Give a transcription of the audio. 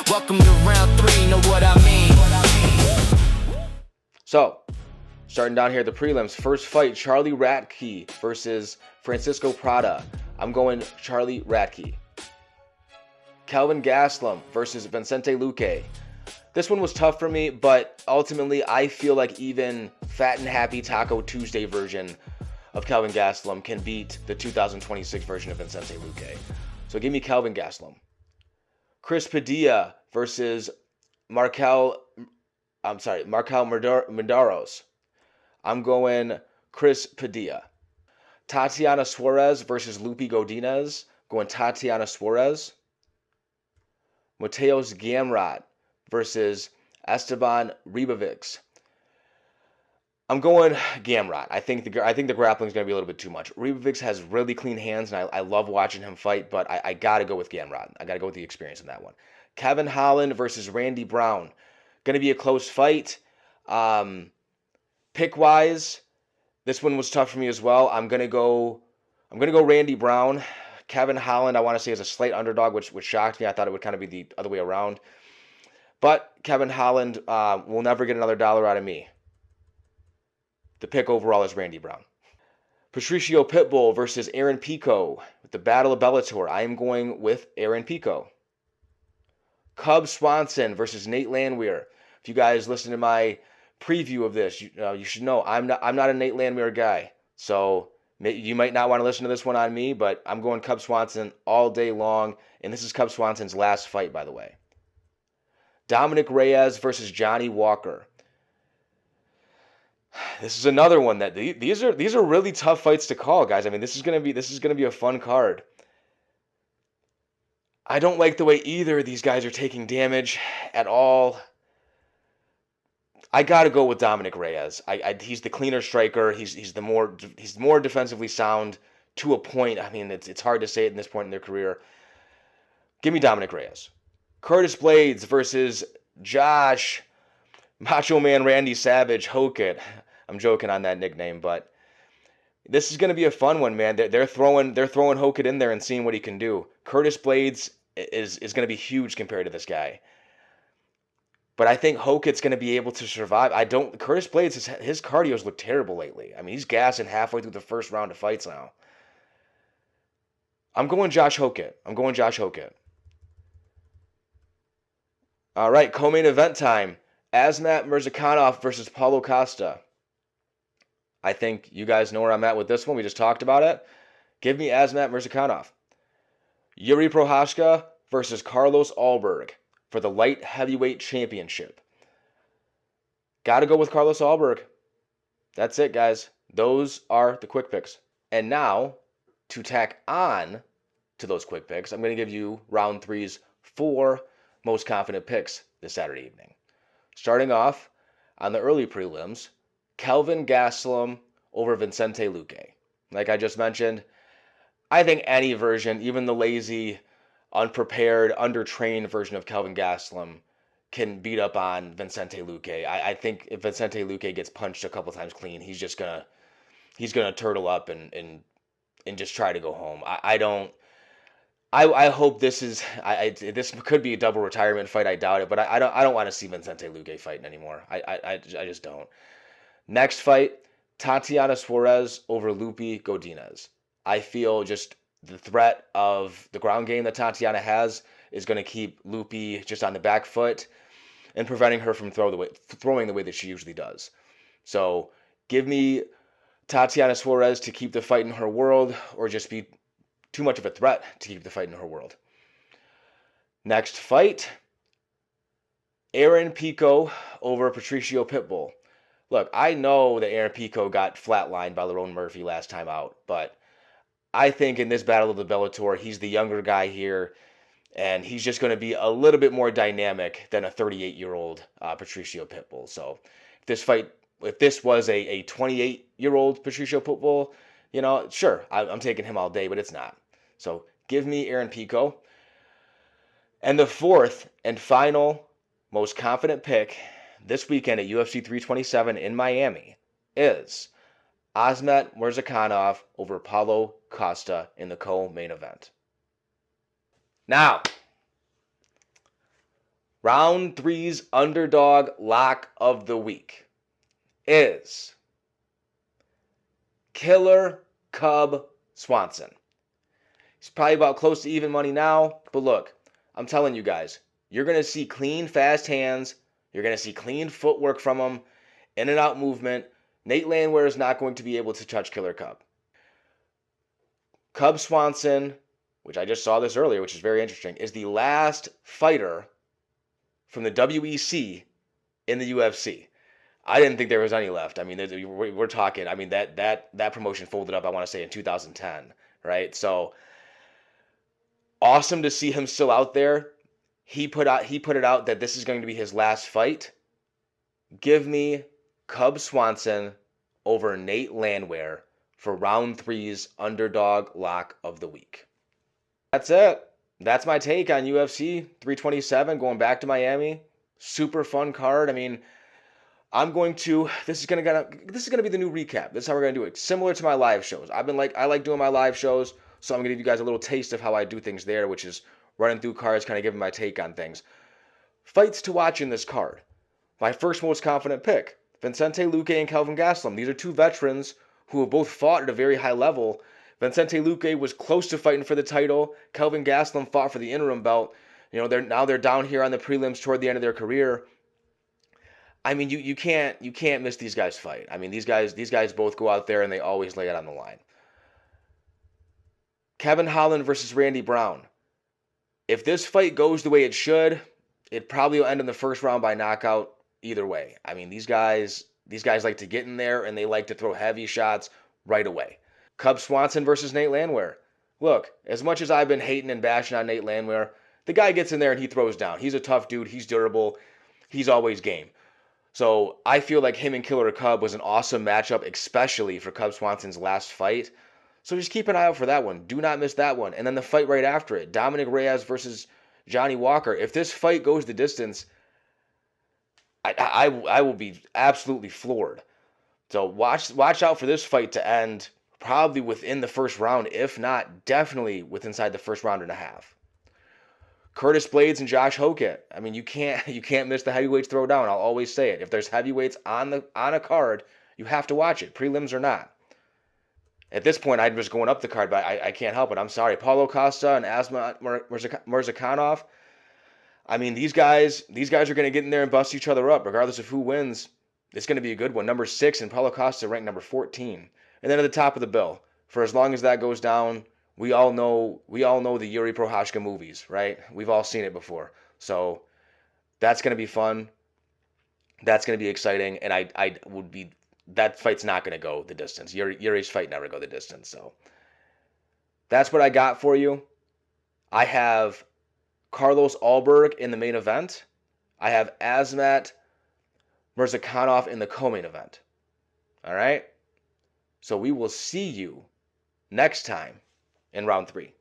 Welcome to round 3, know what I mean? So, starting down here at the prelims, first fight, Charlie Radke versus Francisco Prada. I'm going Charlie Radke. Kelvin Gastelum versus Vicente Luque. This one was tough for me, but ultimately I feel like even Fat and Happy Taco Tuesday version of Kelvin Gastelum can beat the 2026 version of Vicente Luque. So give me Kelvin Gastelum. Chris Padilla versus Markel Medeiros. I'm going Chris Padilla. Tatiana Suarez versus Lupi Godinez. Going Tatiana Suarez. Mateos Gamrot versus Esteban Ribovics. I'm going Gamrot. I think the grappling is going to be a little bit too much. Ribovics has really clean hands, and I love watching him fight, but I got to go with Gamrot. I got to go with the experience in that one. Kevin Holland versus Randy Brown. Going to be a close fight. Pick-wise, this one was tough for me as well. I'm going to go Randy Brown. Kevin Holland, I want to say, is a slight underdog, which shocked me. I thought it would kind of be the other way around. But Kevin Holland will never get another dollar out of me. The pick overall is Randy Brown. Patricio Pitbull versus Aaron Pico. With the Battle of Bellator, I am going with Aaron Pico. Cub Swanson versus Nate Landwehr. If you guys listen to my preview of this, you should know I'm not a Nate Landwehr guy. So you might not want to listen to this one on me, but I'm going Cub Swanson all day long, and this is Cub Swanson's last fight, by the way. Dominic Reyes versus Johnny Walker. This is another one that these are really tough fights to call, guys. I mean, this is gonna be a fun card. I don't like the way either of these guys are taking damage at all. I got to go with Dominic Reyes. He's the cleaner striker. He's more defensively sound to a point. I mean, it's hard to say it in this point in their career. Give me Dominic Reyes. Curtis Blades versus Josh Macho Man Randy Savage Hokett. I'm joking on that nickname, but this is going to be a fun one, man. They're throwing Hokett in there and seeing what he can do. Curtis Blades is going to be huge compared to this guy. But I think Hokett's going to be able to survive. Curtis Blades, his cardio's looked terrible lately. I mean, he's gassing halfway through the first round of fights now. I'm going Josh Hokett. All right, co-main event time. Asmat Mirzakhanov versus Paulo Costa. I think you guys know where I'm at with this one. We just talked about it. Give me Asmat Mirzakhanov. Yuri Prohashka versus Carlos Ulberg for the light heavyweight championship. Got to go with Carlos Ulberg. That's it, guys. Those are the quick picks. And now, to tack on to those quick picks, I'm going to give you round 3's 4 most confident picks this Saturday evening. Starting off on the early prelims, Kelvin Gastelum over Vicente Luque. Like I just mentioned, I think any version, even the lazy, unprepared, undertrained version of Kelvin Gastelum can beat up on Vicente Luque. I think if Vicente Luque gets punched a couple times clean, he's gonna turtle up and just try to go home. I hope this could be a double retirement fight. I doubt it, but I don't want to see Vicente Luque fighting anymore. I just don't. Next fight, Tatiana Suarez over Lupi Godinez. I feel just the threat of the ground game that Tatiana has is going to keep Lupi just on the back foot and preventing her from throwing the way that she usually does. So give me Tatiana Suarez to keep the fight in her world, or just be too much of a threat to keep the fight in her world. Next fight, Aaron Pico over Patricio Pitbull. Look, I know that Aaron Pico got flatlined by Lerone Murphy last time out, but I think in this Battle of the Bellator, he's the younger guy here, and he's just going to be a little bit more dynamic than a 38-year-old Patricio Pitbull. So if this was a 28-year-old Patricio Pitbull, sure, I'm taking him all day, but it's not. So give me Aaron Pico. And the fourth and final most confident pick this weekend at UFC 327 in Miami is Asmat Mirzakhanov over Paulo Costa in the co-main event. Now, Round three's underdog lock of the week is Killer Cub Swanson. He's probably about close to even money now, but look, I'm telling you guys, you're going to see clean, fast hands. You're going to see clean footwork from him, in and out movement. Nate Landwehr is not going to be able to touch Killer Cub. Cub Swanson, which I just saw this earlier, which is very interesting, is the last fighter from the WEC in the UFC. I didn't think there was any left. I mean, we're talking. I mean, that promotion folded up, I want to say, in 2010, right? So awesome to see him still out there. He put it out that this is going to be his last fight. Give me Cub Swanson over Nate Landwehr for round three's underdog lock of the week. That's it. That's my take on UFC 327 going back to Miami. Super fun card. I mean, this is gonna be the new recap. This is how we're gonna do it. Similar to my live shows. I like doing my live shows, so I'm gonna give you guys a little taste of how I do things there, which is running through cards, kind of giving my take on things. Fights to watch in this card. My first most confident pick, Vicente Luque and Kelvin Gastelum. These are two veterans who have both fought at a very high level. Vicente Luque was close to fighting for the title. Kelvin Gastelum fought for the interim belt. You know, they're down here on the prelims toward the end of their career. I mean, you can't miss these guys fight. I mean, these guys both go out there and they always lay it on the line. Kevin Holland versus Randy Brown. If this fight goes the way it should, it probably will end in the first round by knockout either way. I mean, these guys like to get in there and they like to throw heavy shots right away. Cub Swanson versus Nate Landwehr. Look, as much as I've been hating and bashing on Nate Landwehr, the guy gets in there and he throws down. He's a tough dude. He's durable. He's always game. So I feel like him and Killer Cub was an awesome matchup, especially for Cub Swanson's last fight. So just keep an eye out for that one. Do not miss that one. And then the fight right after it, Dominic Reyes versus Johnny Walker. If this fight goes the distance, I will be absolutely floored. So watch out for this fight to end probably within the first round, if not definitely within inside the first round and a half. Curtis Blades and Josh Hokett. I mean, you can't miss the heavyweights throwdown. I'll always say it. If there's heavyweights on a card, you have to watch it, prelims or not. At this point, I'm just going up the card, but I can't help it. I'm sorry. Paulo Costa and Asma Mirzakhanov. I mean, these guys are going to get in there and bust each other up, regardless of who wins. It's going to be a good one. Number 6 and Paulo Costa ranked number 14. And then at the top of the bill, for as long as that goes down, we all know the Yuri Prochazka movies, right? We've all seen it before. So that's going to be fun. That's going to be exciting, and that fight's not going to go the distance. Yuri's fight never go the distance. So that's what I got for you. I have Carlos Ulberg in the main event. I have Asmat Mirzakhanov in the co-main event. All right? So we will see you next time in round 3.